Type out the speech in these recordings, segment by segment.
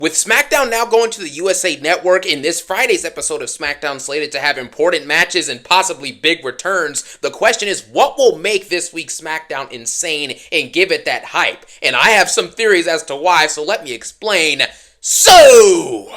With SmackDown now going to the USA Network, in this Friday's episode of SmackDown slated to have important matches and possibly big returns, the question is what will make this week's SmackDown insane and give it that hype? And I have some theories as to why, so let me explain. So,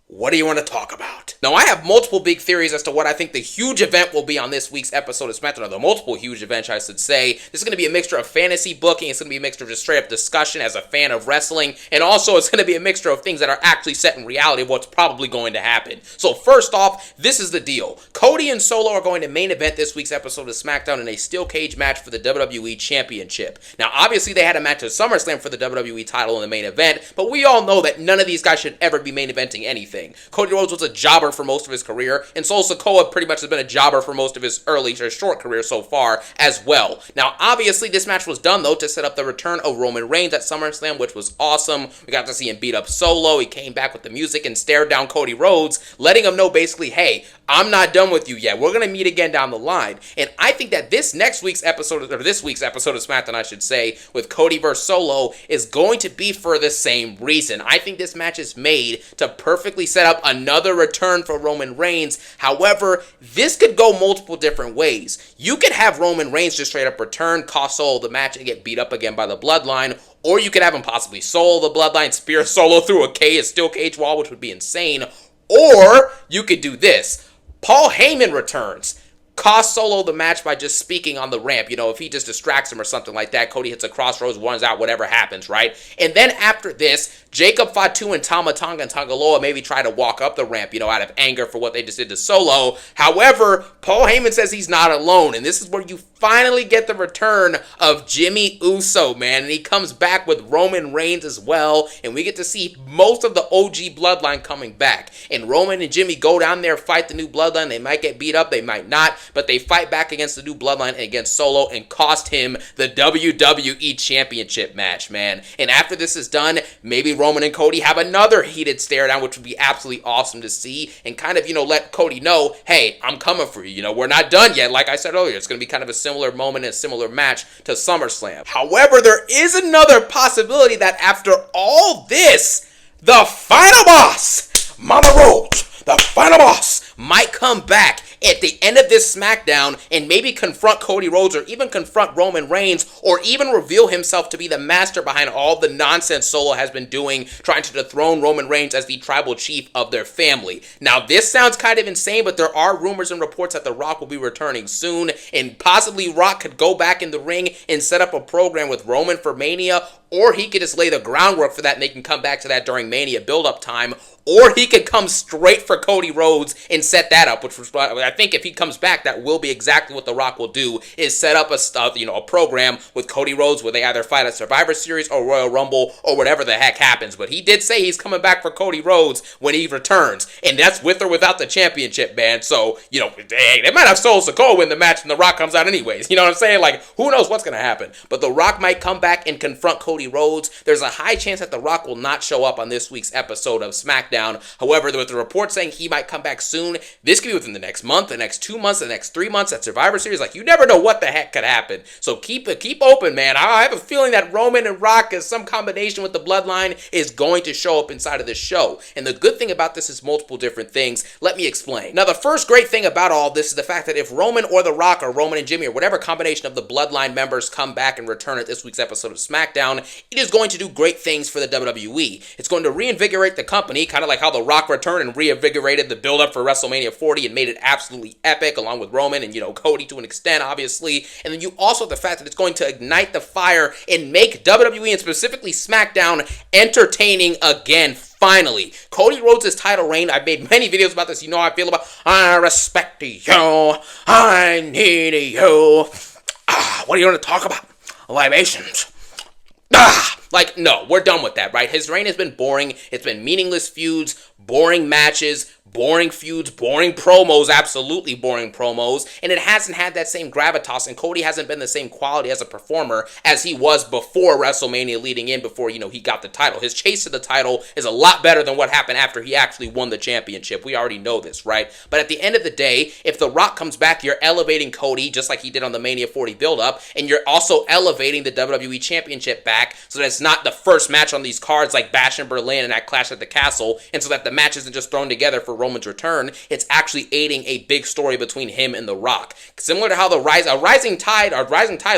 what do you want to talk about? Now, I have multiple big theories as to what I think the huge event will be on this week's episode of SmackDown, or the multiple huge events, I should say. This is going to be a mixture of fantasy booking, it's going to be a mixture of just straight up discussion as a fan of wrestling, and also it's going to be a mixture of things that are actually set in reality of what's probably going to happen. So first off, this is the deal. Cody and Solo are going to main event this week's episode of SmackDown in a steel cage match for the WWE Championship. Now, obviously they had a match at SummerSlam for the WWE title in the main event, but we all know that none of these guys should ever be main eventing anything. Cody Rhodes was a jobber for most of his career, and Solo Sikoa pretty much has been a jobber for most of his early or short career so far as well. Now, obviously, this match was done, though, to set up the return of Roman Reigns at SummerSlam, which was awesome. We got to see him beat up Solo. He came back with the music and stared down Cody Rhodes, letting him know basically, hey, I'm not done with you yet. We're going to meet again down the line. And I think that this week's episode of SmackDown, I should say, with Cody versus Solo is going to be for the same reason. I think this match is made to perfectly set up another return for Roman Reigns. However, this could go multiple different ways. You could have Roman Reigns just straight up return, cost Solo the match, and get beat up again by the Bloodline. Or you could have him possibly solo the Bloodline, spear Solo through a steel cage wall, which would be insane. Or you could do this. Paul Heyman returns. Cost Solo the match by just speaking on the ramp. You know, if he just distracts him or something like that, Cody hits a crossroads, runs out, whatever happens, right? And then after this, Jacob Fatu and Tama Tonga and Tangaloa maybe try to walk up the ramp, you know, out of anger for what they just did to Solo. However, Paul Heyman says he's not alone, and this is where you finally get the return of Jimmy Uso, man, and he comes back with Roman Reigns as well, and we get to see most of the OG Bloodline coming back. And Roman and Jimmy go down there, fight the new Bloodline. They might get beat up, they might not, but they fight back against the new Bloodline and against Solo and cost him the WWE Championship match, man. And after this is done, maybe Roman and Cody have another heated stare down, which would be absolutely awesome to see, and kind of, you know, let Cody know, hey, I'm coming for you. You know, we're not done yet. Like I said earlier, it's going to be kind of a similar moment and a similar match to SummerSlam. However, there is another possibility that after all this, the final boss, Mama Rose, the final boss, might come back at the end of this SmackDown and maybe confront Cody Rhodes or even confront Roman Reigns or even reveal himself to be the master behind all the nonsense Solo has been doing, trying to dethrone Roman Reigns as the tribal chief of their family. Now, this sounds kind of insane, but there are rumors and reports that The Rock will be returning soon, and possibly Rock could go back in the ring and set up a program with Roman for Mania, or he could just lay the groundwork for that and they can come back to that during Mania build-up time. Or he could come straight for Cody Rhodes and set that up, which was, I think if he comes back, that will be exactly what The Rock will do, is set up a program with Cody Rhodes where they either fight at Survivor Series or Royal Rumble or whatever the heck happens. But he did say he's coming back for Cody Rhodes when he returns, and that's with or without the championship, man. So, you know, hey, they might have Solo Sikoa win the match and The Rock comes out anyways. You know what I'm saying? Like, who knows what's going to happen? But The Rock might come back and confront Cody Rhodes. There's a high chance that The Rock will not show up on this week's episode of SmackDown. However, with the report saying he might come back soon, this could be within the next month, the next 2 months, the next 3 months at Survivor Series. Like, you never know what the heck could happen. So keep open, man. I have a feeling that Roman and Rock, as some combination with the Bloodline, is going to show up inside of this show. And the good thing about this is multiple different things. Let me explain. Now, the first great thing about all this is the fact that if Roman or The Rock or Roman and Jimmy or whatever combination of the Bloodline members come back and return at this week's episode of SmackDown, it is going to do great things for the WWE. It's going to reinvigorate the company, kind of like how The Rock returned and reinvigorated the build-up for WrestleMania 40 and made it absolutely epic, along with Roman and, you know, Cody to an extent, obviously. And then you also have the fact that it's going to ignite the fire and make WWE and specifically SmackDown entertaining again. Finally, Cody Rhodes' title reign, I've made many videos about this, you know how I feel about, I respect you, I need you. What do you want to talk about? Libations. Like, no, we're done with that, right? His reign has been boring. It's been meaningless feuds, boring matches, boring feuds, boring promos, absolutely boring promos, and it hasn't had that same gravitas, and Cody hasn't been the same quality as a performer as he was before WrestleMania leading in, before, he got the title. His chase to the title is a lot better than what happened after he actually won the championship. We already know this, right? But at the end of the day, if The Rock comes back, you're elevating Cody just like he did on the Mania 40 build-up, and you're also elevating the WWE Championship back so that it's not the first match on these cards like Bash in Berlin and that Clash at the Castle, and so that the match isn't just thrown together for Roman's return. It's actually aiding a big story between him and The Rock. Similar to how a rising tide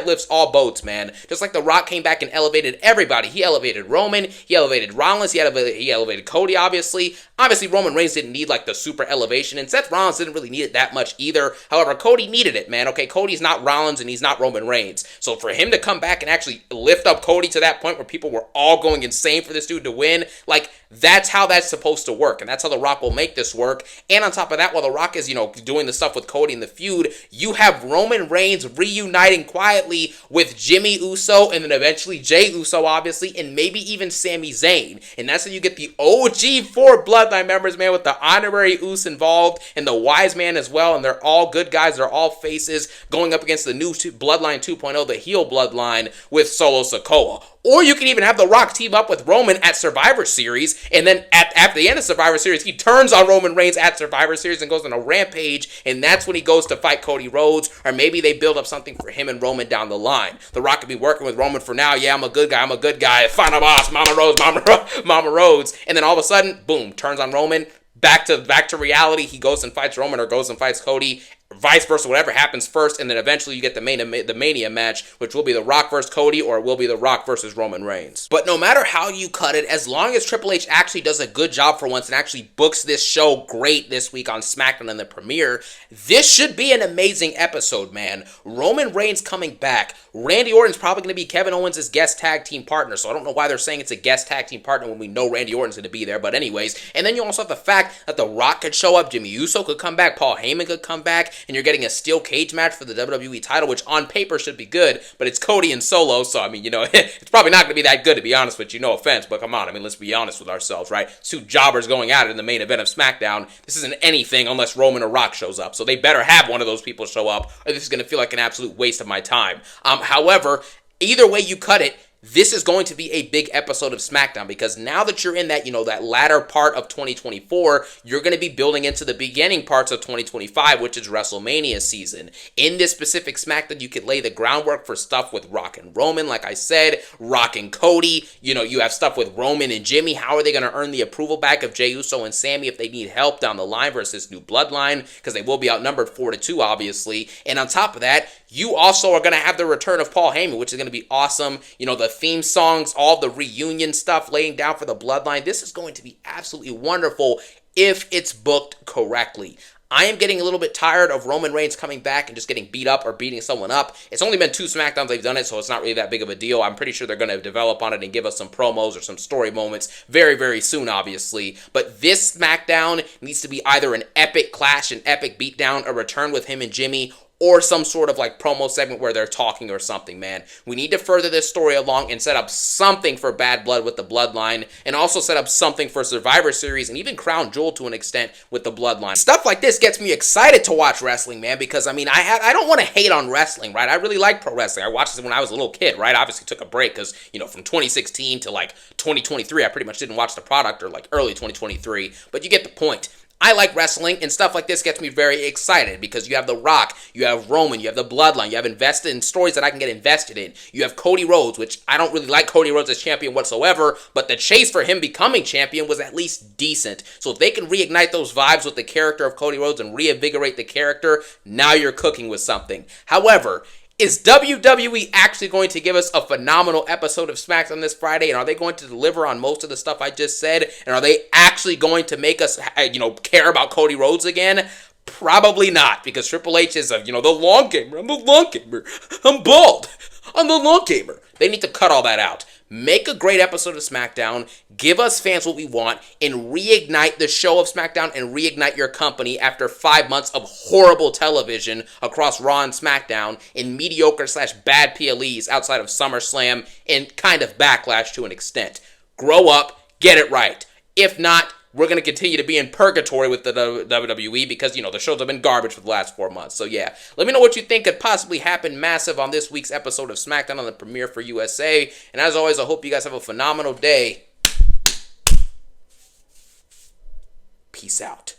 lifts all boats, man. Just like The Rock came back and elevated everybody. He elevated Roman, he elevated Rollins, he elevated Cody, obviously. Obviously, Roman Reigns didn't need like the super elevation, and Seth Rollins didn't really need it that much either. However, Cody needed it, man. Okay, Cody's not Rollins and he's not Roman Reigns. So for him to come back and actually lift up Cody to that point where people were all going insane for this dude to win, like, that's how that's supposed to work, and that's how The Rock will make this work. And on top of that, while The Rock is, doing the stuff with Cody in the feud, you have Roman Reigns reuniting quietly with Jimmy Uso, and then eventually Jey Uso, obviously, and maybe even Sami Zayn. And that's how you get the OG 4 Bloodline members, man, with the honorary Uso involved, and the Wise Man as well, and they're all good guys, they're all faces, going up against the new Bloodline 2.0, the heel Bloodline, with Solo Sikoa. Or you can even have The Rock team up with Roman at Survivor Series, and then after the end of Survivor Series, he turns on Roman Reigns at Survivor Series and goes on a rampage, and that's when he goes to fight Cody Rhodes, or maybe they build up something for him and Roman down the line. The Rock could be working with Roman for now. Yeah, I'm a good guy, final boss, Mama Rhodes, and then all of a sudden, boom, turns on Roman. Back to reality, he goes and fights Roman or goes and fights Cody, vice versa, whatever happens first, and then eventually you get the Mania match, which will be The Rock versus Cody, or it will be The Rock versus Roman Reigns. But no matter how you cut it, as long as Triple H actually does a good job for once and actually books this show great this week on SmackDown and the premiere, this should be an amazing episode, man. Roman Reigns coming back. Randy Orton's probably going to be Kevin Owens' guest tag team partner, so I don't know why they're saying it's a guest tag team partner when we know Randy Orton's going to be there, but anyways. And then you also have the fact that The Rock could show up, Jimmy Uso could come back, Paul Heyman could come back, and you're getting a steel cage match for the WWE title, which on paper should be good, but it's Cody and Solo, so I mean, it's probably not going to be that good, to be honest with you, no offense, but come on, I mean, let's be honest with ourselves, right? Two jobbers going at it in the main event of SmackDown. This isn't anything unless Roman or Rock shows up, so they better have one of those people show up, or this is going to feel like an absolute waste of my time. However, either way you cut it, this is going to be a big episode of SmackDown, because now that you're in that, that latter part of 2024, you're going to be building into the beginning parts of 2025, which is WrestleMania season. In this specific SmackDown, you could lay the groundwork for stuff with Rock and Roman, like I said, Rock and Cody. You have stuff with Roman and Jimmy. How are they going to earn the approval back of Jey Uso and Sami if they need help down the line versus new Bloodline? Because they will be outnumbered 4-2, obviously. And on top of that, you also are going to have the return of Paul Heyman, which is going to be awesome. The theme songs, all the reunion stuff laying down for the Bloodline. This is going to be absolutely wonderful if it's booked correctly. I am getting a little bit tired of Roman Reigns coming back and just getting beat up or beating someone up. It's only been 2 SmackDowns they've done it, so it's not really that big of a deal. I'm pretty sure they're going to develop on it and give us some promos or some story moments very, very soon, obviously. But this SmackDown needs to be either an epic clash, an epic beatdown, a return with him and Jimmy, or some sort of like promo segment where they're talking or something, man. We need to further this story along and set up something for Bad Blood with the Bloodline, and also set up something for Survivor Series, and even Crown Jewel to an extent with the Bloodline. Stuff like this gets me excited to watch wrestling, man, because I mean, I don't want to hate on wrestling, right? I really like pro wrestling. I watched this when I was a little kid, right? Obviously took a break because, from 2016 to like 2023, I pretty much didn't watch the product, or like early 2023, but you get the point. I like wrestling, and stuff like this gets me very excited because you have The Rock, you have Roman, you have the Bloodline, you have invested in stories that I can get invested in. You have Cody Rhodes, which I don't really like Cody Rhodes as champion whatsoever, but the chase for him becoming champion was at least decent. So if they can reignite those vibes with the character of Cody Rhodes and reinvigorate the character, now you're cooking with something. However, is WWE actually going to give us a phenomenal episode of SmackDown this Friday? And are they going to deliver on most of the stuff I just said? And are they actually going to make us, care about Cody Rhodes again? Probably not, because Triple H is the long gamer. I'm the long gamer. I'm bald. I'm the long gamer. They need to cut all that out. Make a great episode of SmackDown, give us fans what we want, and reignite the show of SmackDown and reignite your company after 5 months of horrible television across Raw and SmackDown and mediocre/bad PLEs outside of SummerSlam and kind of Backlash to an extent. Grow up, get it right. If not, we're going to continue to be in purgatory with the WWE because, you know, the shows have been garbage for the last 4 months. So, yeah, let me know what you think could possibly happen massive on this week's episode of SmackDown on the premiere for USA. And as always, I hope you guys have a phenomenal day. Peace out.